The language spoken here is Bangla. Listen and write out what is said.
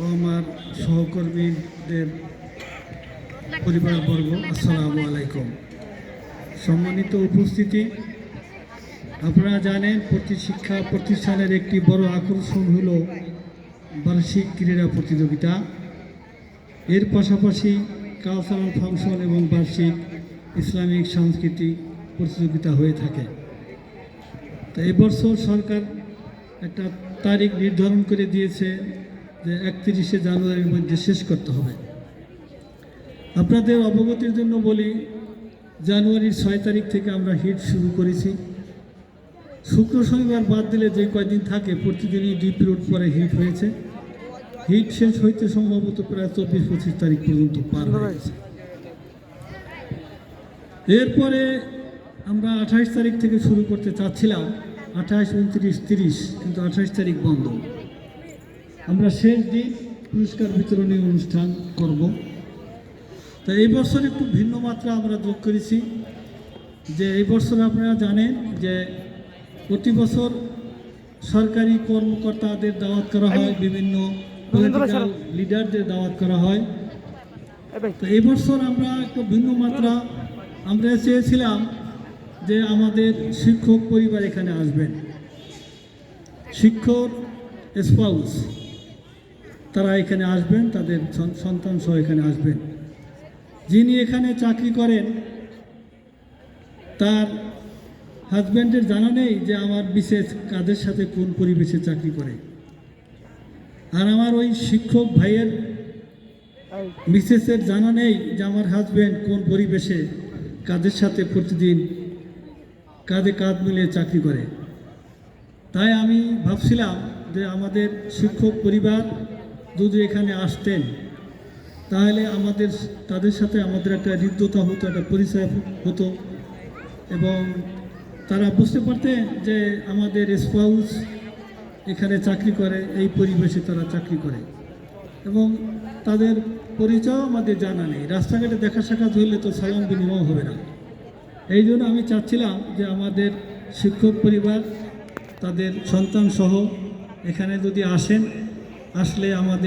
ও আমার সহকর্মীদের পরিবারবর্গ, আসসালামু আলাইকুম। সম্মানিত উপস্থিতি, আপনারা জানেন প্রতি শিক্ষা প্রতিষ্ঠানের একটি বড় আকর্ষণ হল বার্ষিক ক্রীড়া প্রতিযোগিতা। এর পাশাপাশি কালচারাল ফাংশন এবং বার্ষিক ইসলামিক সাংস্কৃতিক প্রতিযোগিতা হয়ে থাকে। তো এবছর সরকার একটা তারিখ নির্ধারণ করে দিয়েছে যে 31শে জানুয়ারির মধ্যে শেষ করতে হবে। আপনাদের অবগতির জন্য বলি, জানুয়ারির 6 তারিখ থেকে আমরা হিট শুরু করেছি। শুক্র শনিবার বাদ দিলে যে কয়দিন থাকে প্রতিদিনই 2 পিরিয়ড পরে হিট হয়েছে। হিট শেষ হইতে সম্ভবত প্রায় 24-25 তারিখ পর্যন্ত পার হয়েছে। এরপরে আমরা 28 তারিখ থেকে শুরু করতে চাচ্ছিলাম, 28, 29, 30, কিন্তু 28 তারিখ বন্ধ। আমরা শেষ দিন পুরস্কার বিতরণী অনুষ্ঠান করব। তো এই বছর একটু ভিন্ন মাত্রা আমরা যোগ করেছি যে এই বছর আপনারা জানেন যে প্রতি বছর সরকারি কর্মকর্তাদের দাওয়াত করা হয়, বিভিন্ন পলিটিক্যাল লিডারদের দাওয়াত করা হয়। তো এই বছর আমরা একটু ভিন্ন মাত্রা আমরা চেয়েছিলাম যে আমাদের শিক্ষক পরিবার এখানে আসবেন, শিক্ষক স্পাউস তারা এখানে আসবেন, তাদের সন্তান সহ এখানে আসবেন। যিনি এখানে চাকরি করেন তার হাজব্যান্ডের জানা নেই যে আমার বিশেষ কাদের সাথে কোন পরিবেশে চাকরি করে, আর আমার ওই শিক্ষক ভাইয়ের মিসেসের জানা নেই যে আমার হাজব্যান্ড কোন পরিবেশে কাদের সাথে প্রতিদিন কাঁধে কাঁধ মিলিয়ে চাকরি করে। তাই আমি ভাবছিলাম যে আমাদের শিক্ষক পরিবার যদি এখানে আসতেন তাহলে তাদের সাথে আমাদের একটা হৃদ্যতা হতো, একটা পরিচয় হতো, এবং তারা বুঝতে পারতেন যে আমাদের স্পাউস এখানে চাকরি করে, এই পরিবেশে তারা চাকরি করে, এবং তাদের পরিচয় আমাদের জানা নেই। রাস্তাঘাটে দেখা সাক্ষাৎ হইলে তো সালাম বিনিময় হবে না। এই জন্য আমি চাচ্ছিলাম যে আমাদের শিক্ষক পরিবার তাদের সন্তান সহ এখানে যদি আসেন, আসলে আমাদের